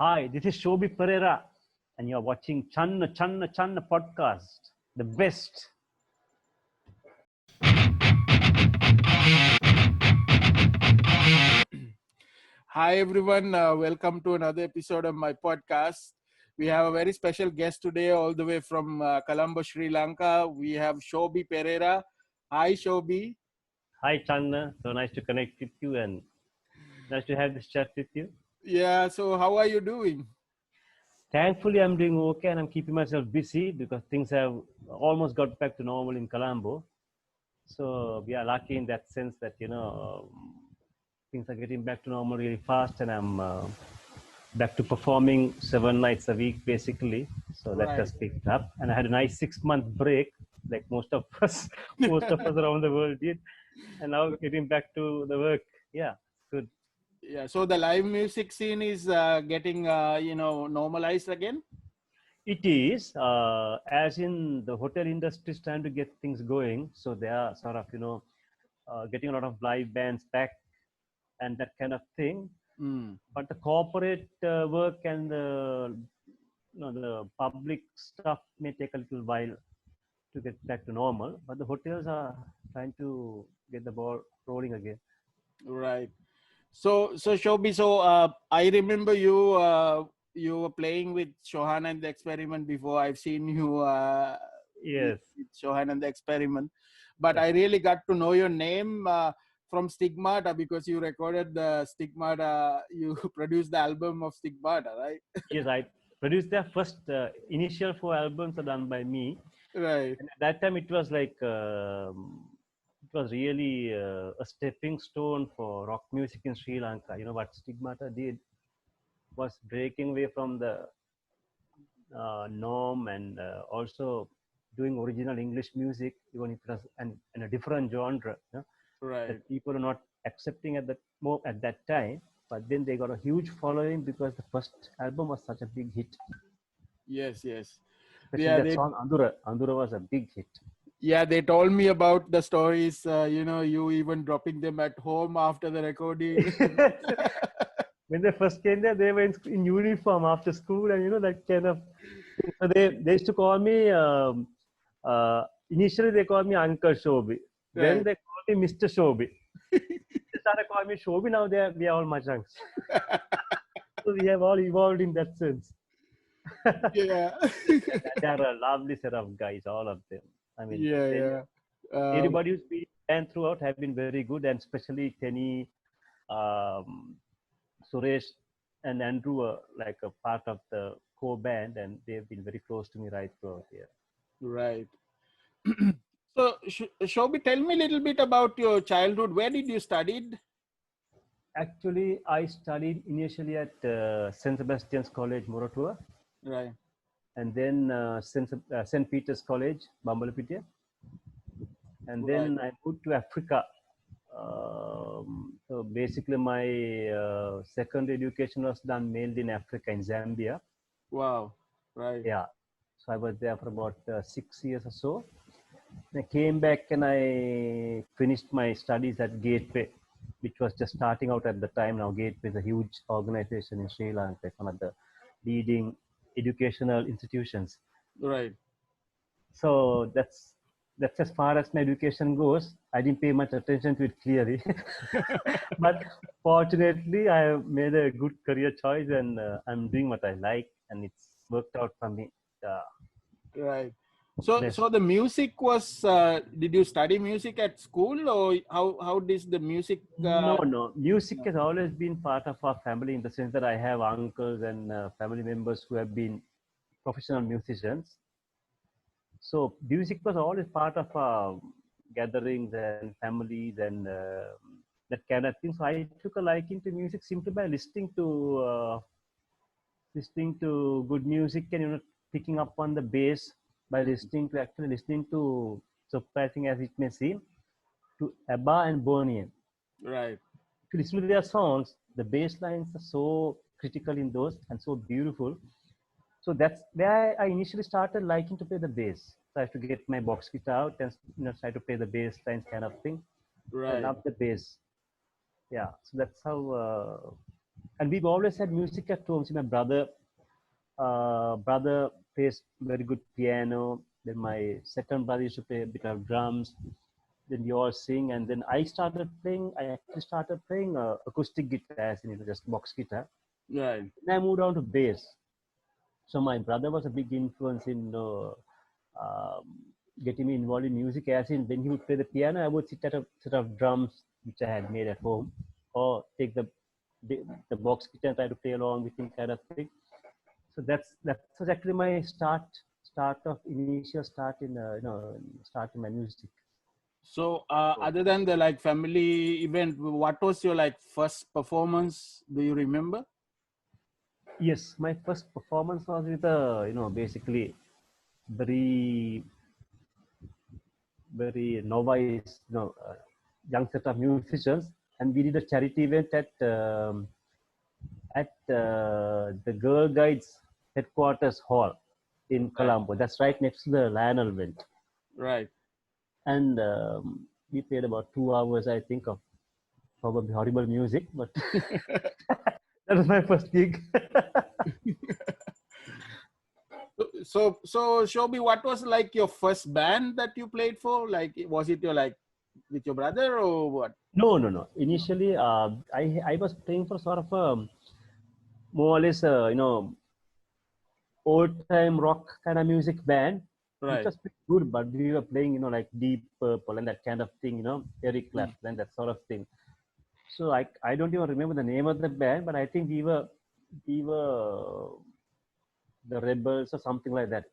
Hi, this is Shobi Perera, and you're watching Channa Channa Channa podcast, the best. Hi, everyone. Welcome to another episode of my podcast. We have a very special guest today, all the way from Colombo, Sri Lanka. We have Shobi Perera. Hi, Shobi. Hi, Channa. So nice to connect with you and nice to have this chat with you. Yeah, so how are you doing? Thankfully, I'm doing okay and I'm keeping myself busy because things have almost got back to normal in Colombo. So we are lucky in that sense that, things are getting back to normal really fast and I'm back to performing 7 nights a week basically. So that Right. just picked up, and I had a nice 6 month break, like most of us, most of us around the world did, and now getting back to the work. Yeah, good. Yeah, so the live music scene is getting, normalized again. It is, as in the hotel industry is trying to get things going, so they are sort of, getting a lot of live bands back and that kind of thing. Mm. But the corporate work and the public stuff may take a little while to get back to normal, but the hotels are trying to get the ball rolling again. Right. So Shobi, I remember you. You were playing with Sohan and the Experiment before. I've seen you with, Yes, with Sohan and the Experiment, but yes, I really got to know your name from Stigmata because you recorded the Stigmata. You produced the album of Stigmata, right? yes. I produced their first initial 4 albums are done by me, Right. and at that time it was like it was really a stepping stone for rock music in Sri Lanka. You know what Stigmata did was breaking away from the norm and also doing original English music, even if it was in a different genre. That Right. people are not accepting at that time. But then they got a huge following because the first album was such a big hit. Yes. Yes. Especially Yeah. that They. song Andura. Andura was a big hit. Yeah, they told me about the stories. You even dropping them at home after the recording. When they first came there, they were in uniform after school, and that kind of thing. So they used to call me. Initially, they called me Uncle Shobi. Then Right. they called me Mr. Shobi. They started calling me Shobi. Now we are all Majangs. So we have all evolved in that sense. Yeah. They are a lovely set of guys, all of them. I mean, to Yeah, tell you, yeah. everybody who's been and throughout have been very good, and especially Tenny, um, Suresh, and Andrew are like a part of the core band, and they've been very close to me right throughout here. Right. So, Shobi, tell me a little bit about your childhood. Where did you studied? Actually, I studied initially at St. Sebastian's College, Moratuwa, Right. and then St. Peter's College, Bambalapitiya, and Right. then I moved to Africa. So basically, my secondary education was done mainly in Africa, in Zambia. Wow. Right. Yeah, so I was there for about 6 years or so. I came back and I finished my studies at Gateway, which was just starting out at the time. Now Gateway is a huge organization in Sri Lanka, it's one of the leading educational institutions. Right. So that's as far as my education goes. I didn't pay much attention to it clearly, but fortunately, I made a good career choice and I'm doing what I like, and it's worked out for me. Right. So, Best. so the music was. Did you study music at school, or how does the music? No. Music has always been part of our family in the sense that I have uncles and family members who have been professional musicians. So music was always part of our gatherings and families and that kind of thing. So I took a liking to music simply by listening to good music and picking up on the bass by listening to, surprising as it may seem, to ABBA and Boney. Right. If you listen to their songs, the bass lines are so critical in those and so beautiful. So that's where I initially started liking to play the bass. So I have to get my box guitar out and try to play the bass lines kind of thing. I Right. love the bass. Yeah, so that's how And we've always had music at home. See, my brother plays very good piano. Then my second brother used to play a bit of drums. Then we all sing, and then I started playing. I actually started playing acoustic guitar, as in just box guitar. Right. Then I moved on to bass. So my brother was a big influence in getting me involved in music. As in, when he would play the piano, I would sit at a set of drums which I had made at home, or take the box guitar and try to play along with him, kind of thing. So that was actually my initial start in start in my music. So, other than the like family event, what was your like first performance? Do you remember? Yes, my first performance was with a basically very very novice young set of musicians, and we did a charity event at the Girl Guides headquarters hall in Right. Colombo. That's right next to the Lionel event. Right. And we played about 2 hours, I think, of probably horrible music, but that was my first gig. So Shobi, what was like your first band that you played for? Like, was it your like with your brother or what? No. Initially, I was playing for sort of a more or less old time rock kind of music band, which Right. was pretty good. But we were playing like Deep Purple and that kind of thing, Eric Mm. Clapton and that sort of thing. So I don't even remember the name of the band, but I think we were the Rebels or something like that.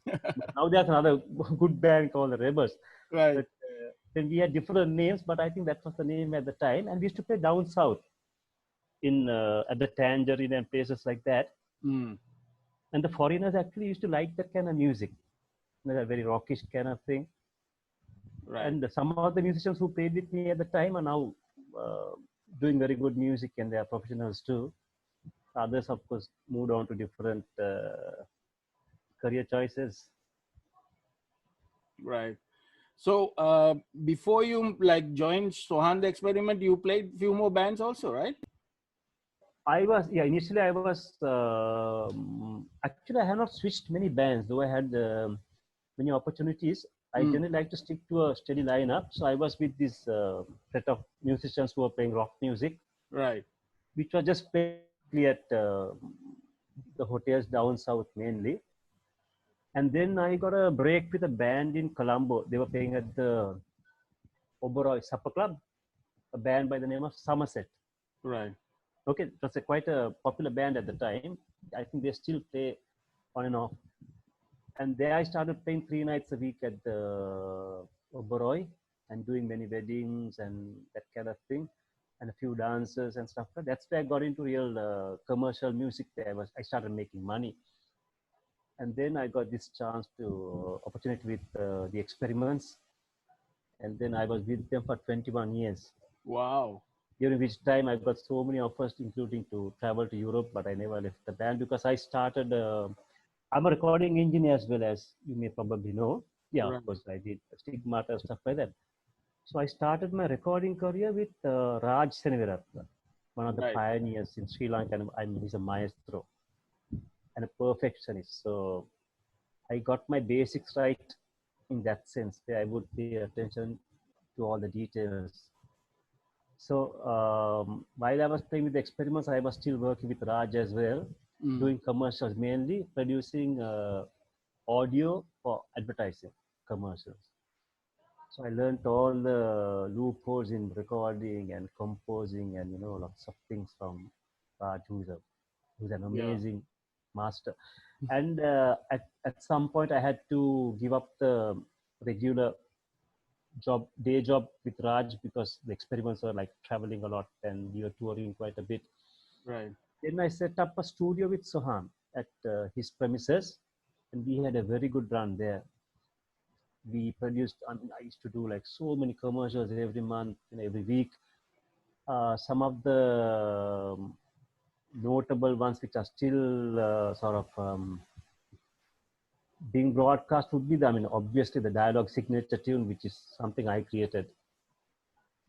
But now there's another good band called the Rebels. Right. But then we had different names, but I think that was the name at the time. And we used to play down south in at the Tangerine and places like that. Mm. And the foreigners actually used to like that kind of music, a very rockish kind of thing. Right. And some of the musicians who played with me at the time are now doing very good music, and they are professionals too. Others, of course, moved on to different career choices. Right. So, before you like joined Sohan The Experiment, you played few more bands also, right? Initially I was, actually I have not switched many bands, though I had many opportunities. I Mm. generally like to stick to a steady lineup. So I was with this set of musicians who were playing rock music, Right. which was just played at the hotels down south mainly. And then I got a break with a band in Colombo. They were playing at the Oberoi Supper Club, a band by the name of Somerset. Right. Okay, it was quite a popular band at the time. I think they still play on and off. And there I started playing 3 nights a week at the Oberoi and doing many weddings and that kind of thing, and a few dances and stuff. That's where I got into real commercial music. I started making money, and then I got this chance to opportunity with the Experiments, and then I was with them for 21 years. Wow. During which time I got so many offers, including to travel to Europe, but I never left the band because I started. I'm a recording engineer as well, as you may probably know. Yeah, of Right. course, I did Stigmata stuff like that. So I started my recording career with Raj Seneviratne, one of the Right. pioneers in Sri Lanka. And he's a maestro and a perfectionist. So I got my basics right in that sense, where I would pay attention to all the details. So while I was playing with the Experiments, I was still working with Raj as well, Mm. doing commercials, mainly producing audio for advertising commercials. So I learned all the loopholes in recording and composing, and lots of things from Raj, who's an Yeah. amazing master. And at some point, I had to give up the regular day job with Raj because the Experiments were like traveling a lot and we were touring quite a bit. Right. Then I set up a studio with Sohan at his premises, and we had a very good run there. We produced, I mean, I used to do like so many commercials every month and every week. Some of the notable ones which are still sort of being broadcast would be I mean, obviously the dialogue signature tune, which is something I created.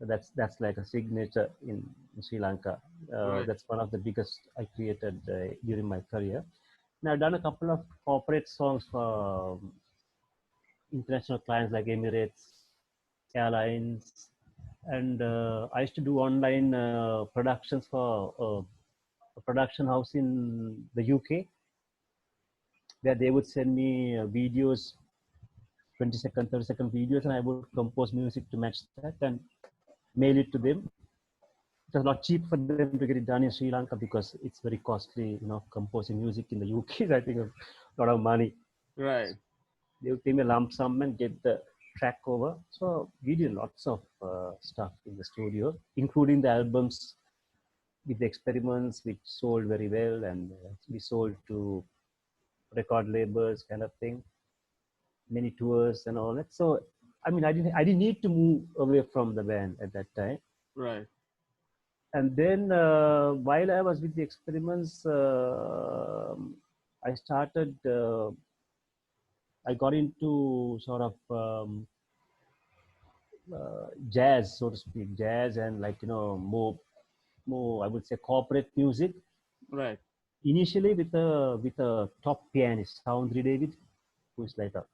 That's like a signature in Sri Lanka. Right. That's one of the biggest I created during my career. And I've done a couple of corporate songs for international clients like Emirates, airlines, and I used to do online productions for a production house in the UK, where they would send me videos, 20-second, 30-second videos, and I would compose music to match that and mail it to them. It was not cheap for them to get it done in Sri Lanka because it's very costly, composing music in the UK is, I think, a lot of money. Right. They would pay me a lump sum and get the track over. So we did lots of stuff in the studio, including the albums with the experiments, which sold very well, and we sold to record labels, kind of thing, many tours and all that. So, I mean, I didn't need to move away from the band at that time. Right. And then while I was with the experiments, I started. I got into sort of jazz, so to speak, jazz and like more I would say corporate music. Right. Initially with a top pianist, Soundry David, who is like a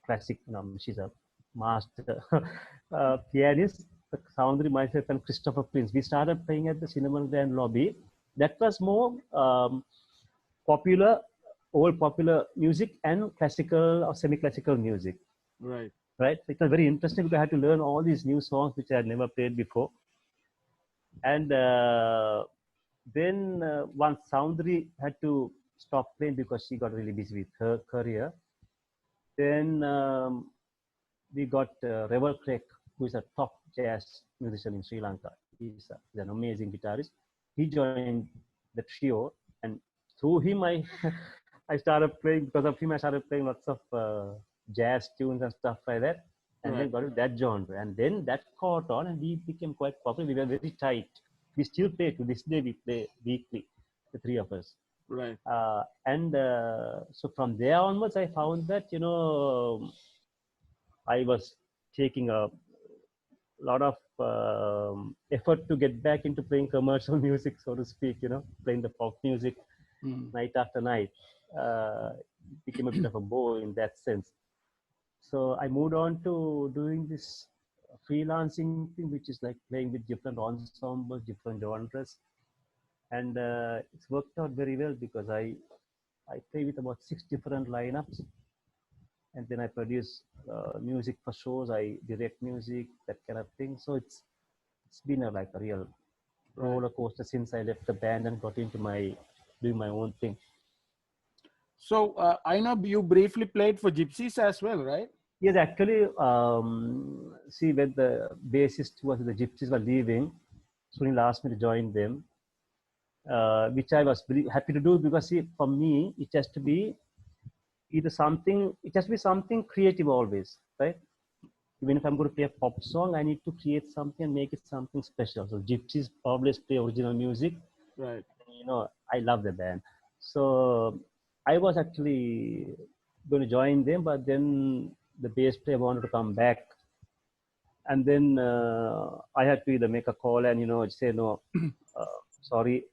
classic. She's a master pianist. Soundry, myself, and Christopher Prince. We started playing at the Cinnamon Grand lobby. That was more popular, old popular music and classical or semi-classical music. Right. Right. So it was very interesting because I had to learn all these new songs which I had never played before. And then once Soundry had to stop playing because she got really busy with her career, then we got Revel Craig, who is a top jazz musician in Sri Lanka. He's an amazing guitarist. He joined the trio, and through him, I I started playing. Because of him, I started playing lots of jazz tunes and stuff like that, and then Right. got into that genre. And then that caught on, and we became quite popular. We were very tight. We still play to this day. We play weekly, the three of us. Right. And so from there onwards, I found that I was taking a lot of effort to get back into playing commercial music, so to speak. Playing the pop music night after night. It became a bit of a bore in that sense. So I moved on to doing this freelancing thing, which is like playing with different ensembles, different genres, and it's worked out very well because I play with about 6 different lineups, and then I produce music for shows. I direct music, that kind of thing. So it's been like a real Right. roller coaster since I left the band and got into my doing my own thing. So I know you briefly played for Gypsies as well, right? Yes, actually, see, when the bassist was the Gypsies were leaving, Sunil asked me to join them, which I was very happy to do because, see, for me, it has to be it has to be something creative always, right? Even if I'm going to play a pop song, I need to create something and make it something special. So Gypsies always play original music. Right. I love the band. So I was actually going to join them, but then the bass player wanted to come back, and then I had to either make a call and say no, sorry,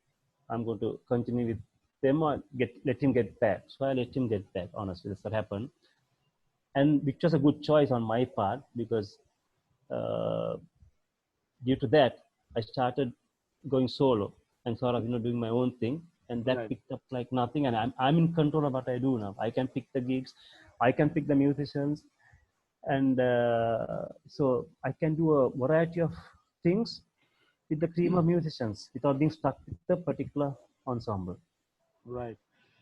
I'm going to continue with them or let him get back. So I let him get back. Honestly, that's what happened, and which was a good choice on my part because uh, due to that, I started going solo and sort of doing my own thing, and that Right. picked up like nothing. And I'm in control of what I do now. I can pick the gigs, I can pick the musicians, and so I can do a variety of things with the team of musicians without being stuck with the particular ensemble. Right.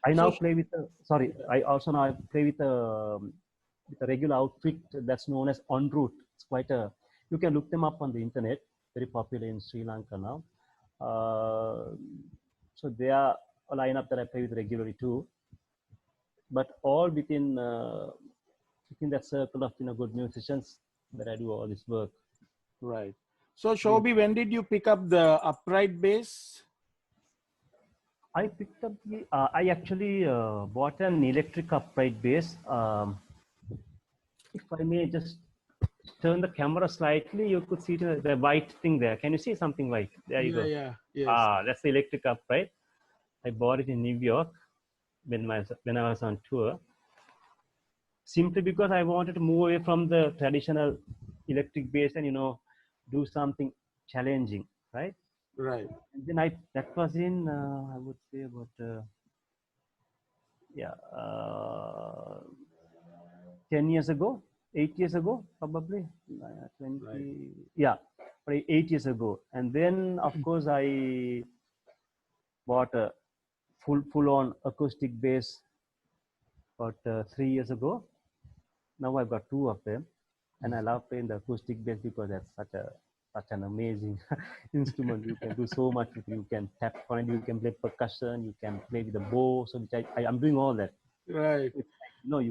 I now So play with sorry. I also now play with a regular outfit that's known as En Route. It's quite a you can look them up on the internet. Very popular in Sri Lanka now. Uh, so they are a lineup that I play with regularly too. But all within that circle of good musicians that I do all this work. right. So Shobi, when did you pick up the upright bass? I picked up I actually bought an electric upright bass. If I may just turn the camera slightly, you could see the white thing there. Can you see something white? There you go. Yeah. Yes. That's the electric upright. I bought it in New York when I was on tour, simply because I wanted to move away from the traditional electric bass and do something challenging, right? Right. And then that was in I would say about yeah uh, 10 years ago, 8 years ago, probably 20, Right. yeah, probably 8 years ago. And then of course I bought a full on acoustic bass about 3 years ago. Now I've got two of them, and I love playing the acoustic bass because that's such an amazing instrument. You can do so much with it. You can tap on it, you can play percussion, you can play with the bow. So which I'm doing all that. Right. It's like,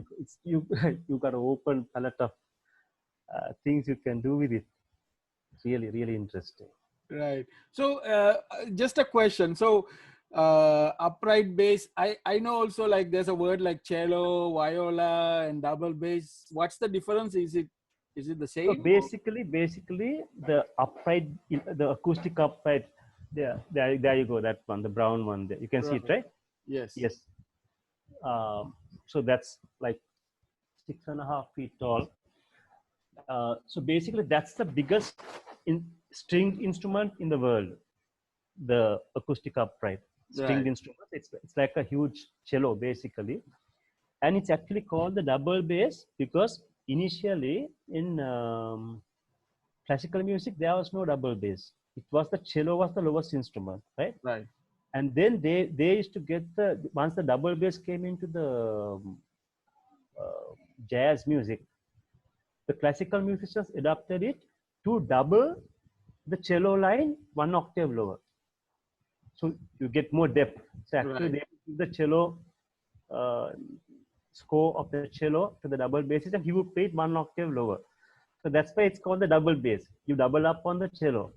you you got an open palette of things you can do with it. It's really really interesting. Right. So, just a question. So, upright bass. I know also like there's a word like cello, viola, and double bass. What's the difference? Is it the So same? basically, the acoustic upright, there you go. That one, the brown one. There. You can see it, Right. right? Yes. Yes. So that's like 6.5 feet tall. So basically, that's the biggest stringed instrument in the world. The acoustic upright stringed Right. instrument. It's like a huge cello basically, and it's actually called the double bass because initially in classical music there was no double bass. It was the cello was the lowest instrument, right? Right. And then they used to get once the double bass came into the jazz music, the classical musicians adapted it to double the cello line 1 octave lower, so you get more depth. So actually, Right. they give the cello uh, score of the cello to the double basses, and he would play it 1 octave lower. So that's why it's called the double bass. You double up on the cello.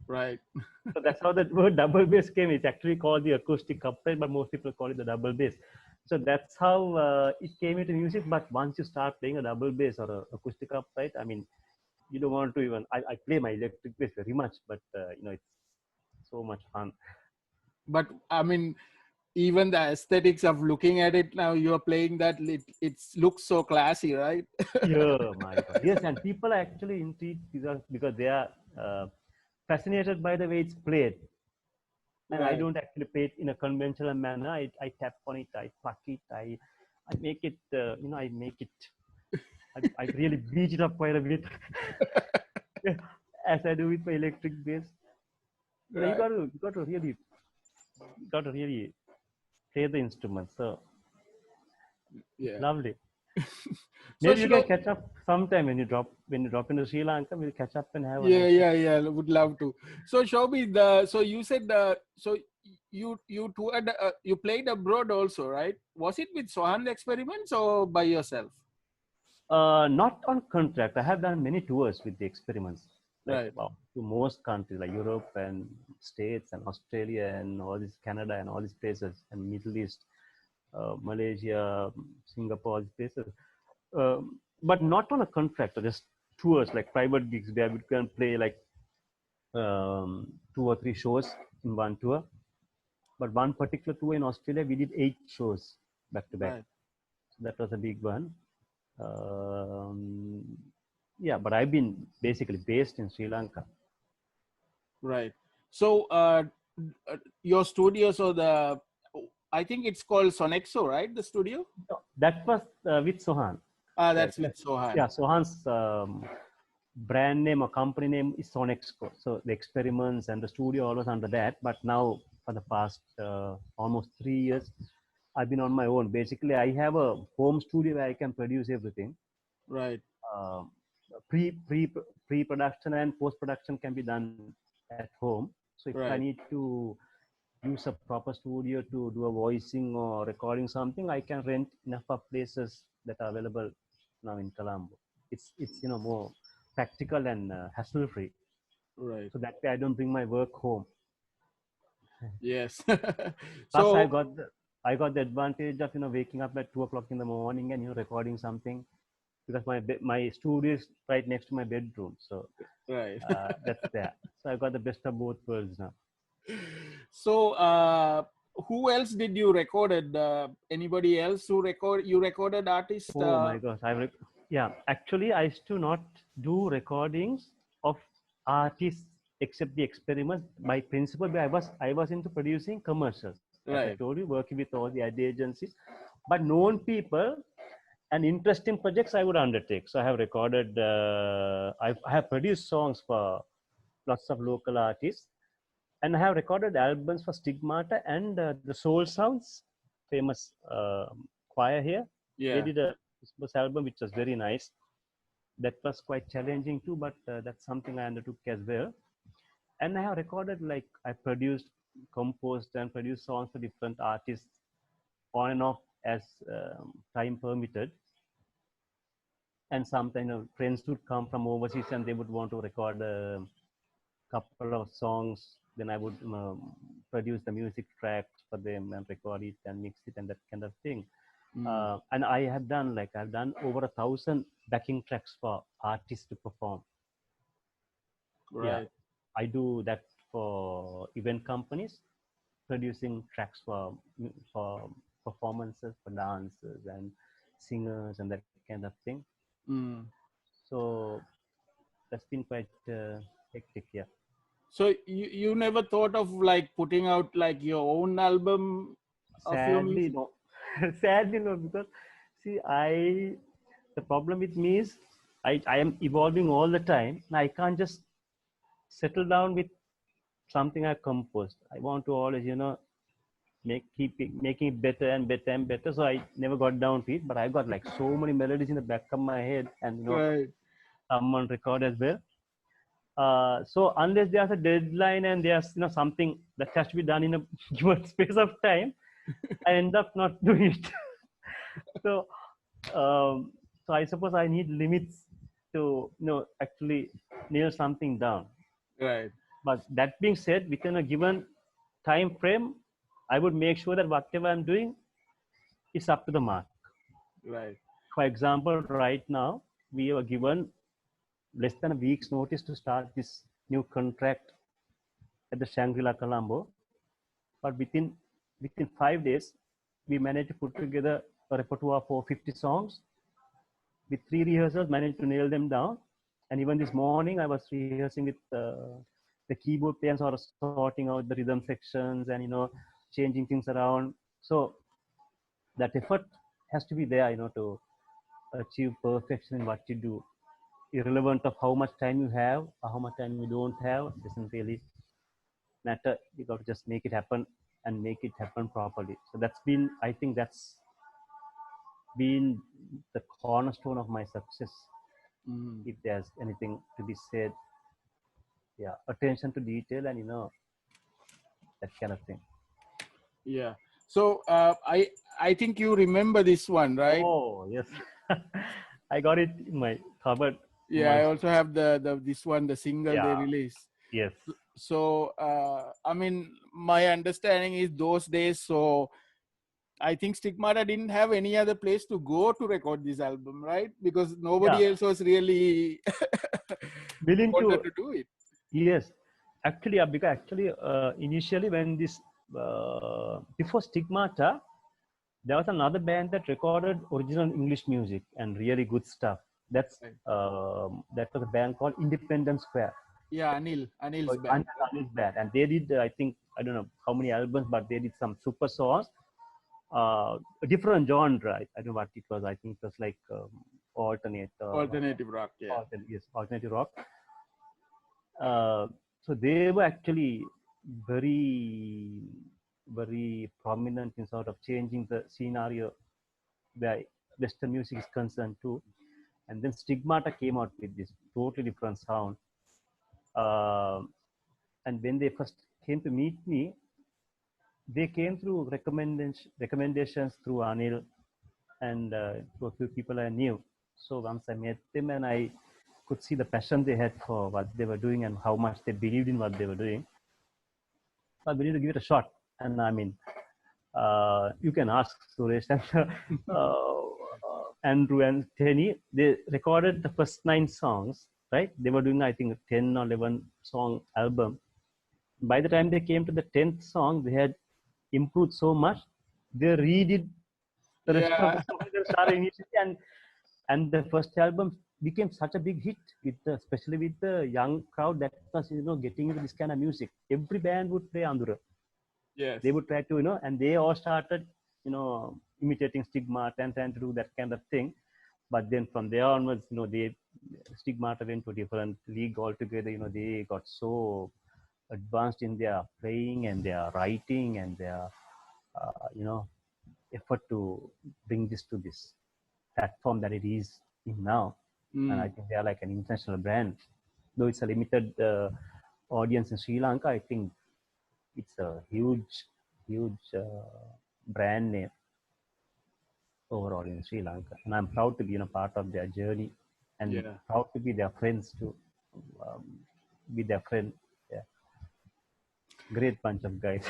Right. So that's how the word double bass came. It's actually called the acoustic upright, but most people call it the double bass. So that's how it came into music. But once you start playing a double bass or a acoustic upright, I mean, you don't want to even. I play my electric bass very much, but it's so much fun. But I mean, even the aesthetics of looking at it now, you're playing that. It looks so classy, right? Yeah, my God. Yes, and people are actually intrigued because they are fascinated by the way it's played. And I Right. don't actually play it in a conventional manner. I tap on it, I pluck it, I make it, I make it, I really beat it up quite a bit as I do with my electric bass. You Right. got to really play the instrument. So it's Yeah. lovely. So Maybe you can show. catch up sometime when you drop into Sri Lanka. We'll catch up and have a Yeah, nice. yeah. Would love to. So Shobi, so you said so you toured, you played abroad also, right? Was it with Sohan The Experiments or by yourself? Not on contract. I have done many tours with the experiments, like Right. to most countries like Europe and States and Australia and all this Canada and all these places and Middle East, Malaysia, Singapore, all these places. But not on a contract, or just tours like private gigs where we can play like 2 or 3 shows in one tour. But one particular tour in Australia, we did 8 shows back to back. Right. So that was a big one. Um, yeah, but I've been basically based in Sri Lanka. Right. So your studio, so I think it's called Sonexo, right? The studio. That was with Sohan. That's with Sohan. Yeah, Sohan's brand name or company name is Sonexco. So the experiments and the studio always under that. But now for the past almost 3 years, I've been on my own. Basically, I have a home studio where I can produce everything. Right. Um, pre-production and post-production can be done at home. So if I Right. need to use a proper studio to do a voicing or recording something, I can rent enough of places that are available now in Colombo. It's more practical and hassle-free. Right. So that way I don't bring my work home. Yes. Plus So I got the advantage of waking up at 2 o'clock in the morning and recording something. because my studio is right next to my bedroom. So Right. that's there. So I got the best of both worlds now. So, who else did you recorded? Anybody else who recorded artist? Oh my gosh, yeah. Actually, I used to not do recordings of artists except the experiments. My principle, I was into producing commercials, as I Right. told you, working with all the ad agencies, but known people and interesting projects I would undertake. So I have recorded, I have produced songs for lots of local artists, and I have recorded albums for Stigmata and the Soul Sounds, famous choir here. They Yeah. did a Christmas album which was very nice. That was quite challenging too, but that's something I undertook as well. And I have recorded, like, I produced, composed, and produced songs for different artists on and off as time permitted. And sometimes, friends would come from overseas and they would want to record a couple of songs. Then I would produce the music tracks for them and record it and mix it and that kind of thing. And I've done over 1,000 backing tracks for artists to perform. Yeah, Right. I do that for event companies, producing tracks for performances, for dancers and singers and that kind of thing. Mm. So that's been quite hectic. Yeah. So you never thought of like putting out like your own album of your Sadly, music? no. Sadly, no, because see, the problem with me is I am evolving all the time. And I can't just settle down with something I composed. I want to always, making it better and better and better. So I never got down to it, but I got like so many melodies in the back of my head, and Right. someone record as well. So unless there's a deadline and there's something that has to be done in a given space of time, I end up not doing it. So um, so I suppose I need limits to actually nail something down. Right. But that being said, within a given time frame, I would make sure that whatever I'm doing is up to the mark. Right. For example, right now we were given less than a week's notice to start this new contract at the Shangri-La Colombo. But within 5 days, we managed to put together a repertoire for 50 songs. With 3 rehearsals, managed to nail them down. And even this morning, I was rehearsing with the keyboard players, or sorting out the rhythm sections and changing things around. So that effort has to be there, to achieve perfection in what you do, irrelevant of how much time you have or how much time you don't have. Doesn't really matter. You got to just make it happen and make it happen properly. So I think that's been the cornerstone of my success. If there's anything to be said, yeah, attention to detail and that kind of thing. Yeah. So I think you remember this one, right? Oh yes. I got it in my cupboard. Yeah, I also have the this one, the single they Yeah, released. yes. So I mean, my understanding is those days. So I think Stigmata didn't have any other place to go to record this album, right? Because nobody Yeah, else was really willing wanted to. to do it. Yes, actually, because actually, initially when this before Stigmata, there was another band that recorded original English music and really good stuff. Right. That was a band called Independent Square. Yeah, Anil's band. Anil's band, and they did I think I don't know how many albums, but they did some super songs. A different genre. I don't know what it was. I think it was like alternate. Alternative rock. Yeah. Yes, alternative rock. Uh, so they were actually very, very prominent in sort of changing the scenario where Western music is concerned too. And then Stigmata came out with this totally different sound. Uh, and when they first came to meet me, they came through recommendations through Anil and to a few people I knew. So once I met them and I could see the passion they had for what they were doing and how much they believed in what they were doing, I we need to give it a shot. And I mean, you can ask Suresh, Andrew and Tenny, they recorded the first 9 songs, right? They were doing, I think, 10 or 11 song album. By the time they came to the 10th song, they had improved so much. They redid the rest of Yeah. the songs they started initially, and the first album became such a big hit with especially with the young crowd that was getting into this kind of music. Every band would play Andhra. Yes. They would try to and they all started imitating Stigmata and trying to do that kind of thing. But then from there onwards, they Stigmata went to a different league altogether. They got so advanced in their playing and their writing and their effort to bring this to this platform that it is in now. And I think they are like an international brand. Though it's a limited audience in Sri Lanka, I think it's a huge brand name overall in Sri Lanka. And I'm proud to be part of their journey and Yeah. proud to be their friends too. Be their friend. Yeah. Great bunch of guys.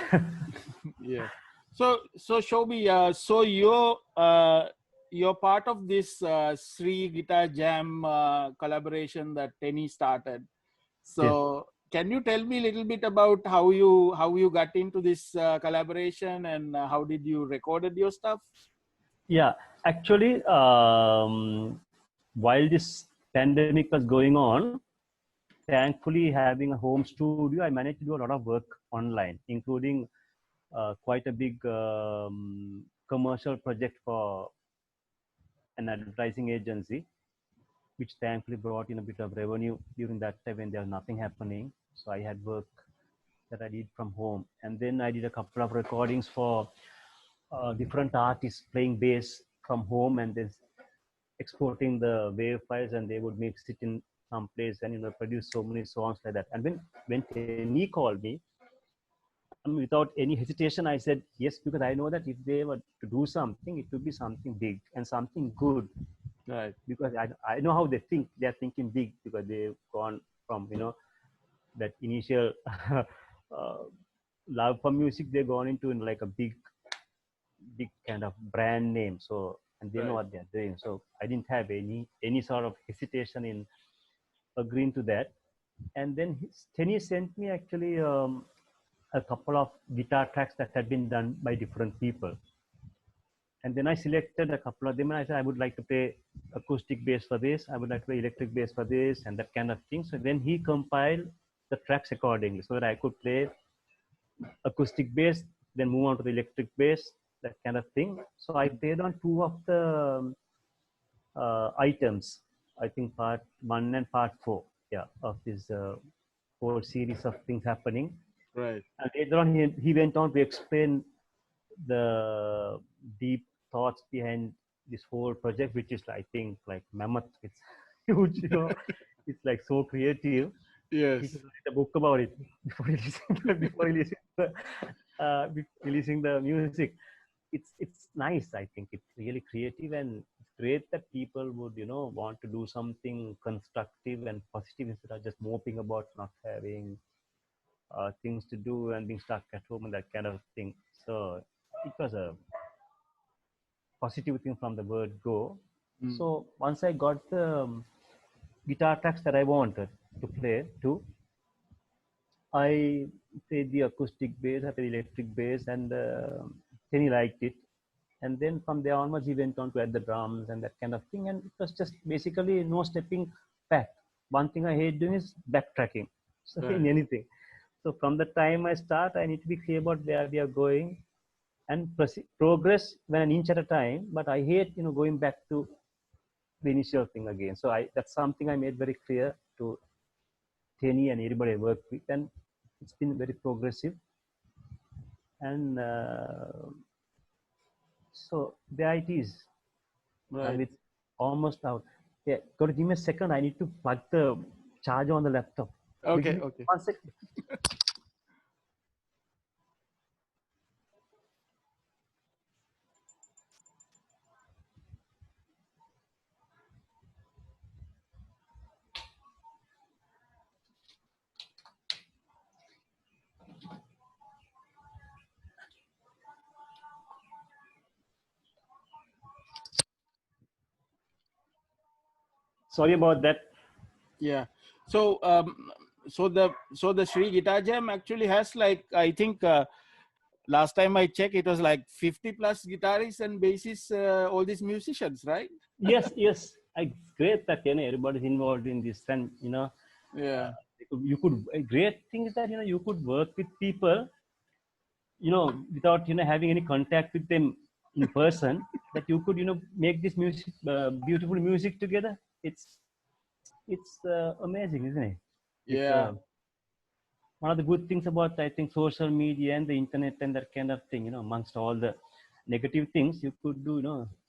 Yeah. So Shobi, so you're part of this Sri Guitar Jam collaboration that Tenny started. So can you tell me a little bit about how you got into this collaboration and how did you recorded your stuff? Yeah, actually, while this pandemic was going on, thankfully having a home studio, I managed to do a lot of work online, including quite a big commercial project for an advertising agency, which thankfully brought in a bit of revenue during that time when there was nothing happening. So I had work that I did from home, and then I did a couple of recordings for different artists playing bass from home, and then exporting the wave files, and they would mix it in some place and produce so many songs like that. And when Tenny called me, without any hesitation, I said yes, because I know that if they were to do something, it would be something big and something good. Right. Because I know how they think. They're thinking big because they've gone from that initial love for music. They've gone into like a big kind of brand name. So and they know what they're doing. So I didn't have any sort of hesitation in agreeing to that. And then Tenny sent me actually a couple of guitar tracks that had been done by different people. And then I selected a couple of them, and I said I would like to play acoustic bass for this, I would like to play electric bass for this, and that kind of thing. So then he compiled the tracks accordingly so that I could play acoustic bass, then move on to the electric bass, that kind of thing. So I played on 2 of the items, I think part 1 and part 4, yeah, of this whole series of things happening. Right. And later on, he went on to explain the deep thoughts behind this whole project, which is, I think, like mammoth. It's huge, it's like so creative. Yes. He should write a book about it before releasing the music. It's nice. I think it's really creative, and it's great that people would want to do something constructive and positive instead of just moping about not having things to do and being stuck at home and that kind of thing. So it was a positive thing from the word go. So once I got the guitar tracks that I wanted to play too, I played the acoustic bass, I played electric bass, and then he liked it. And then from there onwards, he went on to add the drums and that kind of thing. And it was just basically no stepping back. One thing I hate doing is backtracking. So in anything. So from the time I start, I need to be clear about where we are going and progress when an inch at a time. But I hate, going back to the initial thing again. So that's something I made very clear to Tenny and everybody I work with, and it's been very progressive. And so there it is. Right. It's almost out. Yeah, got to give me a second. I need to plug the charger on the laptop. Okay. 1 second. Sorry about that. Yeah. So the Sri Guitar Jam actually has, like, I think last time I checked, it was like 50 plus guitarists and bassists, all these musicians, right? Yes. It's great that everybody's involved in this, and Yeah. you could. A great thing is that you could work with people, without having any contact with them in person. That you could make this music, beautiful music together. It's amazing, isn't it? It's Yeah. one of the good things about, I think, social media and the internet and that kind of thing. Amongst all the negative things, you could do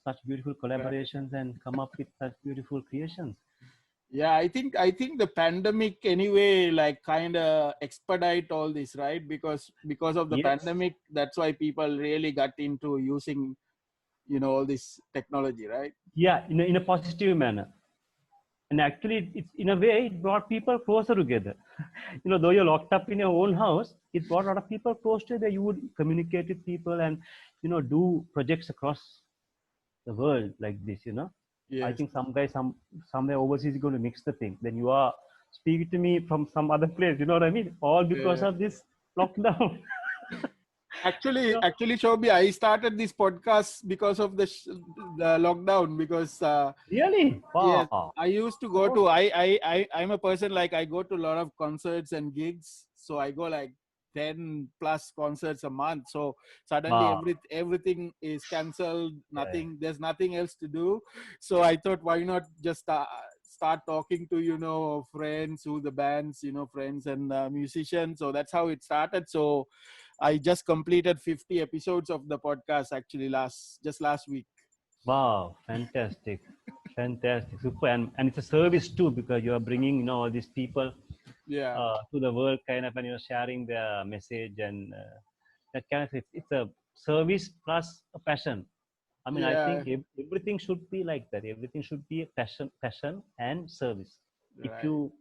such beautiful Right. collaborations and come up with such beautiful creations. Yeah, I think the pandemic anyway, like, kind of expedite all this, right? Because of the Yes. pandemic, that's why people really got into using, all this technology, right? Yeah, in a positive manner. And actually, it's in a way, it brought people closer together. Though you're locked up in your own house, it brought a lot of people close together. You would communicate with people and do projects across the world like this. I Yes. think some guy somewhere overseas is going to mix the thing. Then you are speaking to me from some other place. You know what I mean? All because Yeah. of this lockdown. Actually, Shobi, I started this podcast because of the lockdown. Because Really? yes, Wow. I used to go Oh, to I'm a person, like, I go to a lot of concerts and gigs. So I go like 10 plus concerts a month. So suddenly wow. everything is cancelled. Yeah. There's nothing else to do. So I thought, why not just start talking to friends, who the bands, friends and musicians. So that's how it started. So I just completed 50 episodes of the podcast, actually, last week. Wow, fantastic, fantastic, super, and it's a service too, because you are bringing all these people Yeah. to the world, kind of, and sharing their message, and that kind of, it's a service plus a passion. I mean, I Yeah. think everything should be like that. Everything should be a passion and service. If Right. you,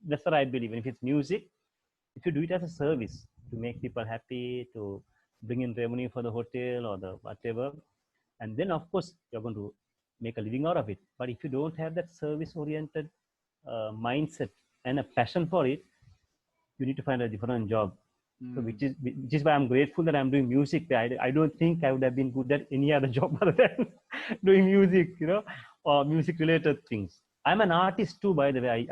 that's what I believe. And if it's music, if you do it as a service to make people happy, to bring in revenue for the hotel or the whatever, and then of course you're going to make a living out of it. But if you don't have that service oriented mindset and a passion for it, you need to find a different job. So Mm. which is why I'm grateful that I'm doing music. I don't think I would have been good at any other job other than doing music, or music related things. I'm an artist too, by the way.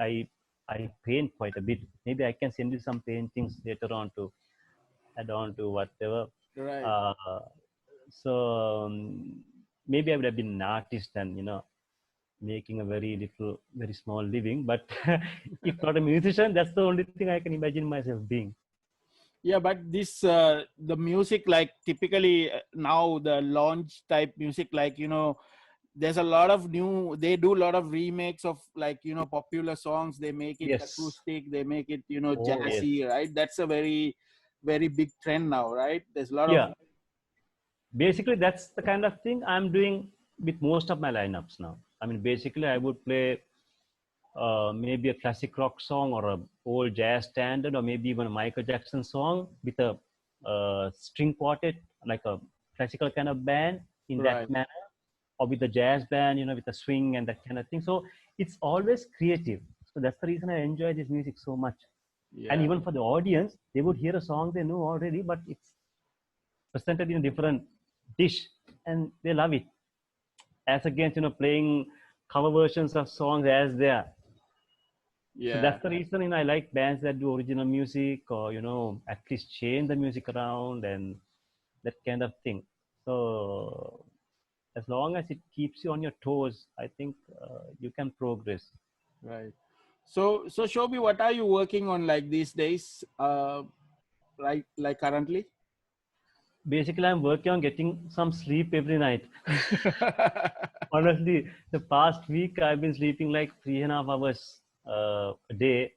I paint quite a bit. Maybe I can send you some paintings later on to add on to whatever. Right. Uh, so maybe I would have been an artist and making a very small living. But if not a musician, that's the only thing I can imagine myself being. Yeah, but this the music, like, typically now the launch type music, like, there's a lot of they do a lot of remakes of, like, popular songs. They make it Yes. acoustic, they make it Oh yes. jazzy, right? That's a very, very big trend now, right? There's a lot of. Yeah. Basically, that's the kind of thing I'm doing with most of my lineups now. I mean, basically, I would play maybe a classic rock song or a old jazz standard, or maybe even a Michael Jackson song with a string quartet, like a classical kind of band in that Right. manner, or with a jazz band, with a swing and that kind of thing. So it's always creative. So that's the reason I enjoy this music so much. And Yeah. even for the audience, they would hear a song they know already, but it's presented in a different dish, and they love it. As against playing cover versions of songs as they are. So Yeah. that's the reason I like bands that do original music, or at least change the music around and that kind of thing. So as long as it keeps you on your toes, I think you can progress. Right. So Shobi, what are you working on, like, these days? Like currently? Basically, I'm working on getting some sleep every night. Honestly, the past week I've been sleeping like 3.5 hours a day,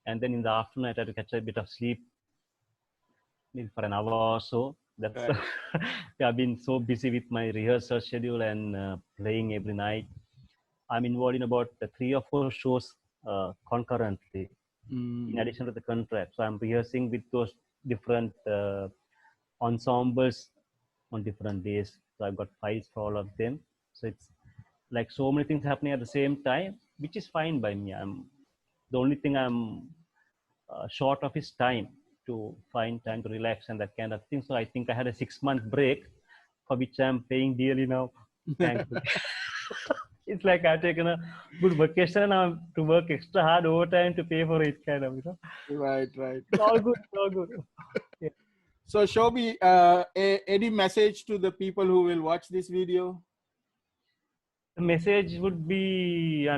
and then in the afternoon I try to catch a bit of sleep, maybe for an hour or so. That's Right. yeah, I've been so busy with my rehearsal schedule and playing every night. I'm involved in about 3 or 4 shows concurrently, in Mm. addition to the contract. So I'm rehearsing with those different ensembles on different days. So I've got files for all of them. So it's like so many things happening at the same time. which is fine by me. The only thing I'm short of is time to find time to relax and that kind of thing. So I think I had a 6-month break for which I'm paying dearly now, thankfully. It's like I've taken a good vacation and I'm to work extra hard overtime to pay for it, kind of, Right. It's all good, it's all good. Yeah. So Shobi, any message to the people who will watch this video? The message would be,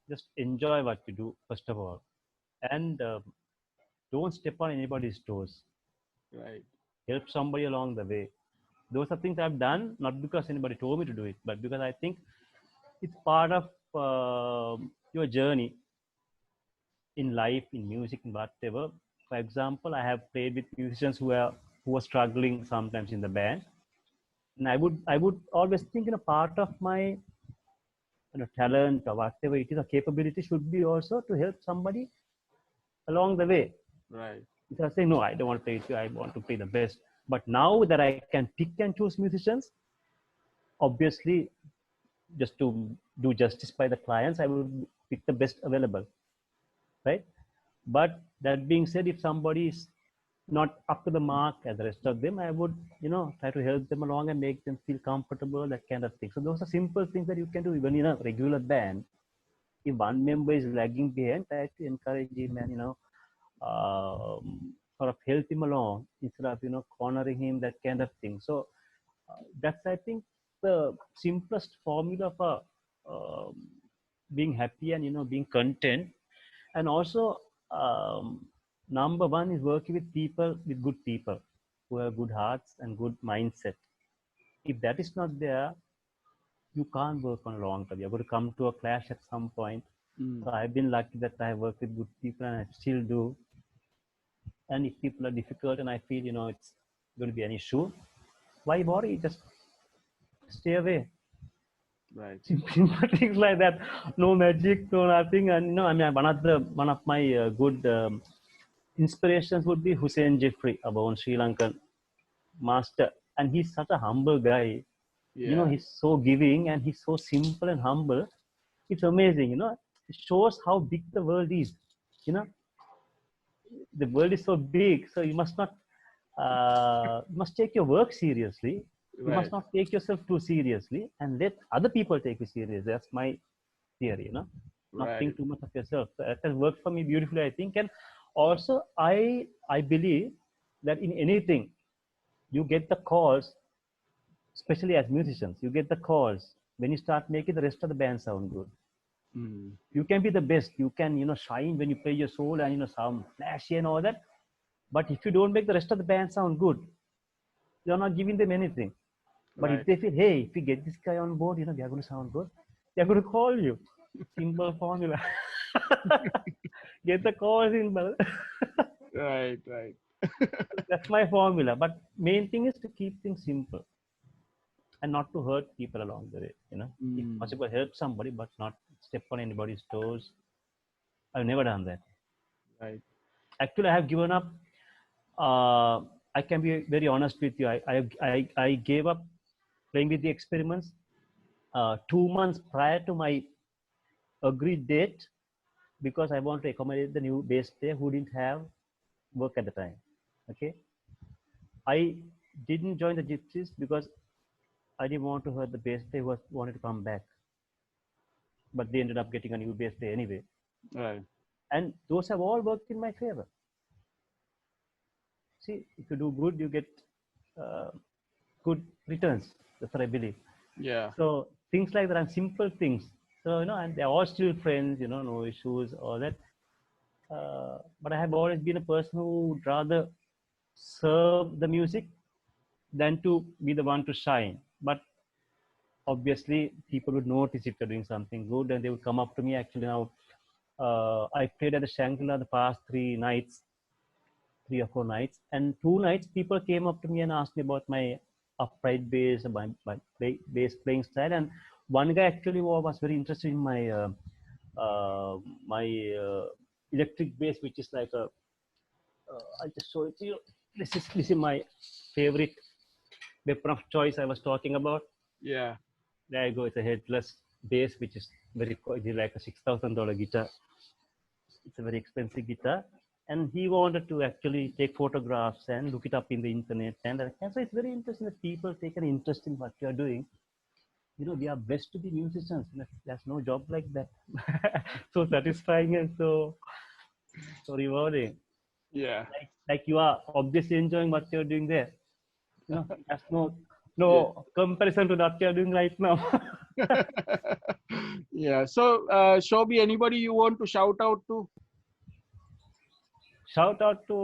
just enjoy what you do, first of all. And don't step on anybody's toes. Right. Help somebody along the way. Those are things I've done, not because anybody told me to do it, but because I think it's part of your journey in life, in music, in whatever. For example, I have played with musicians who are struggling sometimes in the band, and I would always think, part of my talent or whatever it is, or capability should be also to help somebody along the way. Right. Instead of saying, no, I don't want to play with you, I want to play the best. But now that I can pick and choose musicians, obviously, just to do justice by the clients, I would pick the best available, right? But that being said, if somebody is not up to the mark as the rest of them, I would, try to help them along and make them feel comfortable, that kind of thing. So those are simple things that you can do even in a regular band. If one member is lagging behind, try to encourage him and, sort of help him along instead of, cornering him, that kind of thing. So that's, I think, the simplest formula for being happy and, being content. And also, number one is working with people, with good people who have good hearts and good mindset. If that is not there, you can't work on long term. You're going to come to a clash at some point. So I've been lucky that I work with good people and I still do. And if people are difficult and I feel, it's going to be an issue, why worry? Just stay away. Right. Simple things like that. No magic, no nothing. And one of my good inspirations would be Hussein Jeffrey, our Sri Lankan master. And he's such a humble guy. Yeah. He's so giving and he's so simple and humble. It's amazing, It shows how big the world is. You know, the world is so big, so you must take your work seriously. You must Right. not take yourself too seriously and let other people take you serious. That's my theory, not Right. think too much of yourself. So that has worked for me beautifully, I think. And also, I believe that in anything you get the calls, especially as musicians, you get the calls when you start making the rest of the band sound good. You can be the best, you can shine when you play your soul and sound flashy and all that, but if you don't make the rest of the band sound good, you're not giving them anything. But Right. if they feel, hey, if we get this guy on board, we are going to sound good, they're going to call you. Simple formula. Get the calls in, brother. Right. Right. That's my formula. But main thing is to keep things simple and not to hurt people along the way. If possible, help somebody, but not step on anybody's toes. I've never done that. Right. Actually, I have given up. I can be very honest with you. I gave up playing with the experiments 2 months prior to my agreed date because I want to accommodate the new bass player who didn't have work at the time. Okay, I didn't join the Gypsies because I didn't want to hurt the bass player who wanted to come back, but they ended up getting a new bass player anyway. Right. And those have all worked in my favor. See, if you do good, you get uh, good returns. That's what I believe. Yeah. So things like that and simple things. So, and they're all still friends, no issues, all that. But I have always been a person who would rather serve the music than to be the one to shine. But obviously, people would notice if you're doing something good and they would come up to me. Actually, now I played at the Shangri-La the past 3 nights, 3 or 4 nights, and 2 nights people came up to me and asked me about my upright bass, my bass playing style, and one guy actually was very interested in my electric bass, which is like a I'll just show it to you. This is my favorite weapon of choice I was talking about. Yeah. There you go. It's a headless. bass, which is like a $6,000 guitar. It's a very expensive guitar. And he wanted to actually take photographs and look it up in the internet. And so it's very interesting that people take an interest in what you're doing. We are blessed to be musicians. There's no job like that. So satisfying and so rewarding. Yeah. Like you are obviously enjoying what you're doing there. There's no Yeah. comparison to what you're doing right now. Yeah. So, Shobi, anybody you want to shout out to? Shout out to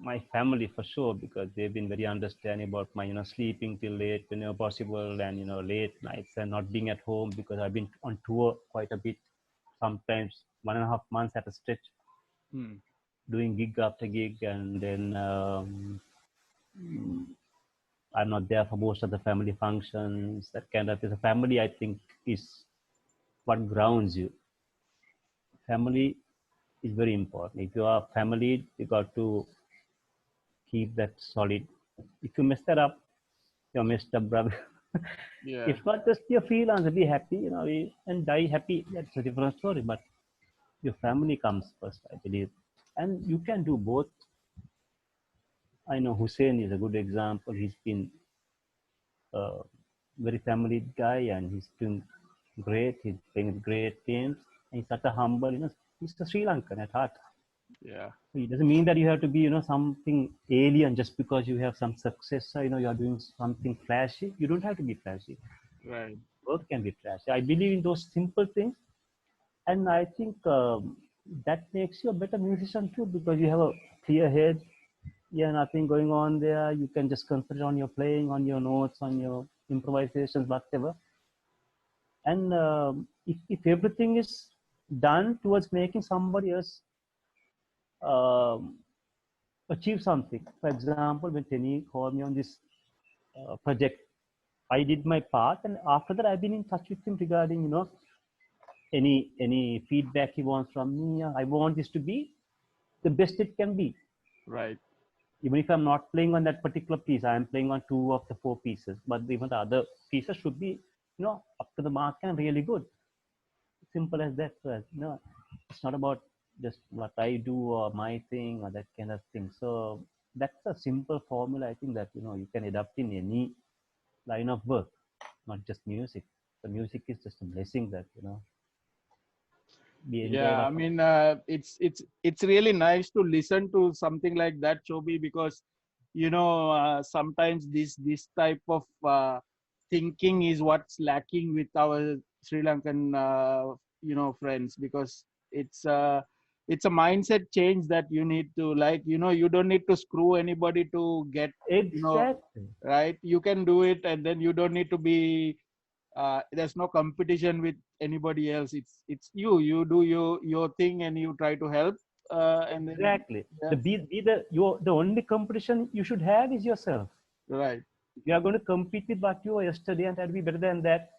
my family for sure, because they've been very understanding about my sleeping till late whenever possible, and late nights and not being at home, because I've been on tour quite a bit, sometimes 1.5 months at a stretch, Hmm. doing gig after gig, and then I'm not there for most of the family functions. That kind of is a family, I think, is what grounds you. Family is very important. If you are family, you got to keep that solid. If you mess that up, you're messed up, brother. Yeah. If not, just your feelings, be happy, and die happy. That's a different story. But your family comes first, I believe. And you can do both. I know Hussein is a good example. He's been a very family guy, and he's doing great. He's playing with great teams. And he's such a humble, he's a Sri Lankan at heart. Yeah. It doesn't mean that you have to be, something alien just because you have some success. You're doing something flashy. You don't have to be flashy. Right. Work can be flashy. I believe in those simple things, and I think that makes you a better musician too, because you have a clear head. Yeah, nothing going on there. You can just concentrate on your playing, on your notes, on your improvisations, whatever. And if everything is done towards making somebody else um, achieve something. For example, when Tenny called me on this project, I did my part, and after that, I've been in touch with him regarding any feedback he wants from me. I want this to be the best it can be. Right. Even if I'm not playing on that particular piece, I am playing on 2 of the 4 pieces, but even the other pieces should be up to the mark and really good. Simple as that. So, it's not about just what I do or my thing or that kind of thing. So that's a simple formula. I think that you can adapt in any line of work, not just music. The music is just a blessing that we enjoy Yeah. what. I mean, it's really nice to listen to something like that, Shobi, because sometimes this type of thinking is what's lacking with our Sri Lankan friends, because it's a mindset change that you need to, like, you don't need to screw anybody to get, you know Exactly. right. You can do it, and then you don't need to be there's no competition with anybody else. It's you do your thing, and you try to help, and then Exactly. yeah. The only competition you should have is yourself. Right. If you are going to compete with what you were yesterday and try to be better than that,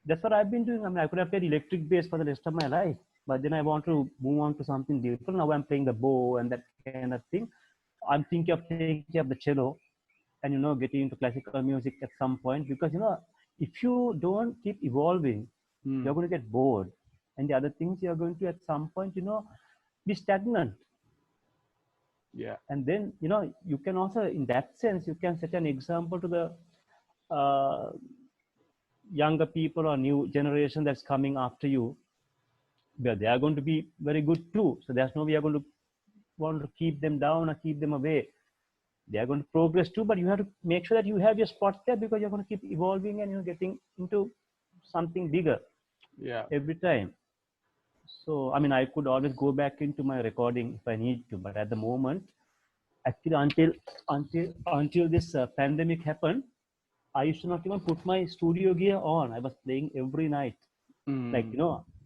that's what I've been doing. I mean, I could have played electric bass for the rest of my life, but then I want to move on to something different. Now I'm playing the bow and that kind of thing. I'm thinking of taking up the cello and getting into classical music at some point, because if you don't keep evolving, you're Hmm. going to get bored, and the other things you're going to at some point be stagnant. Yeah. And then you can also, in that sense, you can set an example to the uh, younger people or new generation that's coming after you, where they are going to be very good too. So there's no way you're going to want to keep them down or keep them away. They are going to progress too, but you have to make sure that you have your spot there, because you're going to keep evolving and getting into something bigger Yeah. every time. So I mean, I could always go back into my recording if I need to, but at the moment, actually, until this pandemic happened, I used to not even put my studio gear on. I was playing every night. Like, Hmm.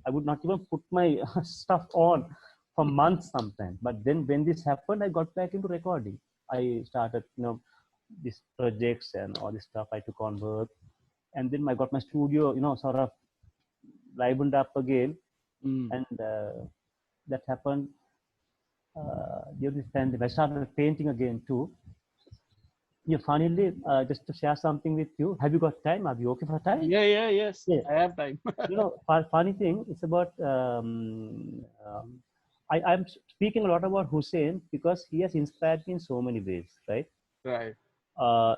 I would not even put my stuff on for months sometimes. But then when this happened, I got back into recording. I started, these projects and all this stuff. I took on work. And then I got my studio, sort of livened up again. Hmm. And that happened during this pandemic. I started painting again too. Yeah, funnily, just to share something with you. Have you got time? Are you okay for time? Yes. Yeah. I have time. Funny thing, it's about I'm speaking a lot about Hussein because he has inspired me in so many ways, right? Right.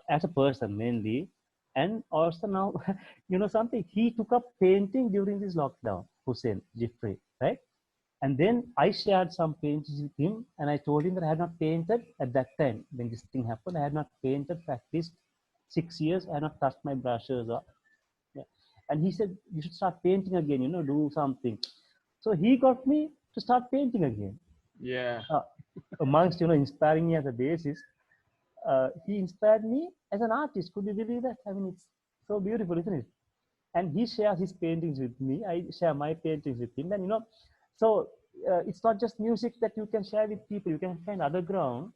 As a person mainly, and also now, something, he took up painting during this lockdown, Hussein Jeffrey, right? And then I shared some paintings with him, and I told him that I had not painted at that time when this thing happened. I had not painted for at least 6 years. I had not touched my brushes or, yeah. And he said, you should start painting again, do something. So he got me to start painting again. Yeah. Uh, Amongst, inspiring me as a bassist, he inspired me as an artist. Could you believe that? I mean, it's so beautiful, isn't it? And he shares his paintings with me. I share my paintings with him. And, so it's not just music that you can share with people. You can find other ground,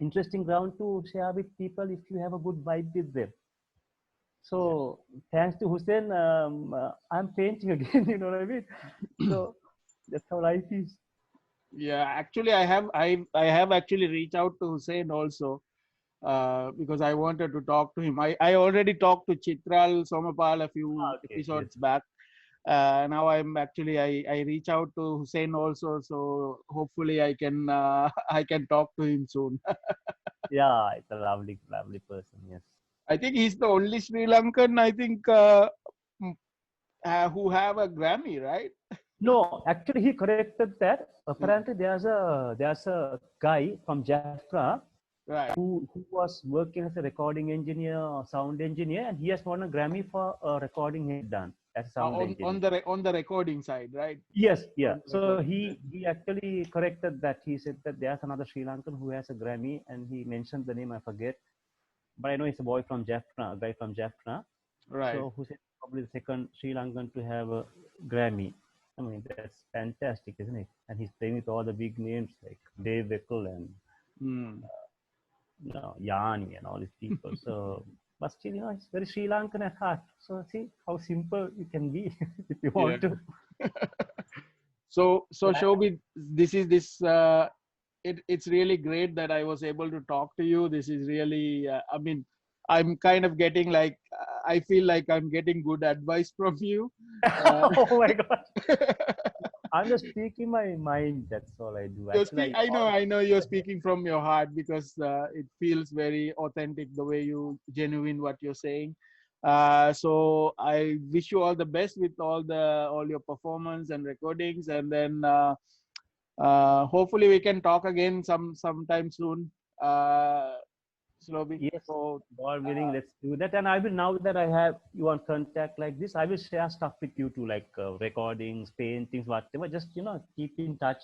interesting ground to share with people if you have a good vibe with them. So thanks to Hussein, I'm painting again. You know what I mean? So that's how life is. Yeah. Actually, I have actually reached out to Hussein also, because I wanted to talk to him. I already talked to Chitral Somapal a few Okay. Yes. episodes back. Now I reach out to Hussein also, so hopefully I can I can talk to him soon. Yeah, it's a lovely, lovely person. Yes. I think he's the only Sri Lankan, I think, mm, who have a Grammy, right? No, actually, he corrected that. Apparently, there's a guy from Jaffna Right. who was working as a recording engineer or sound engineer, and he has won a Grammy for a recording he had done as a sound engineer. On the recording side, right? Yes, yeah. On the So recording he side. he actually corrected that. He said that there's another Sri Lankan who has a Grammy, and he mentioned the name. I forget, but I know it's a boy from Jaffna, a guy from Jaffna. Right. So who said probably the second Sri Lankan to have a Grammy. I mean, that's fantastic, isn't it? And he's playing with all the big names like Dave Weckl and Hmm. Yanni and all these people. So, but still, it's very Sri Lankan at heart. So see how simple you can be if you Yeah. want to. So Shobi, this it's really great that I was able to talk to you. This is really, I mean, I'm kind of getting like, I feel like I'm getting good advice from you. Uh, Oh my God. I'm just speaking my mind. That's all I do. Actually, I know you're speaking from your heart, because it feels very authentic the way you genuine what you're saying. So I wish you all the best with all your performance and recordings, and then hopefully we can talk again sometime soon, Slobi. yes, So God willing, uh, let's do that. And I will, now that I have you on contact like this, I will share stuff with you too, like recordings, paintings, whatever. Just keep in touch.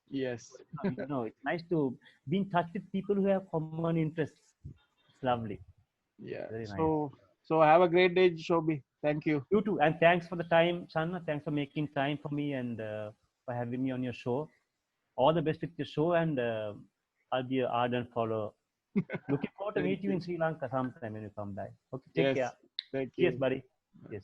yes, It's nice to be in touch with people who have common interests. It's lovely, yeah. very nice. So have a great day, Shobi. Thank you. You too, and thanks for the time, Channa. Thanks for making time for me and for having me on your show. All the best with your show, and I'll be an ardent follower. Looking forward to Thank meet you you. in Sri Lanka sometime when you come back. Okay, take care. Yes, thank Cheers, you. buddy. Cheers.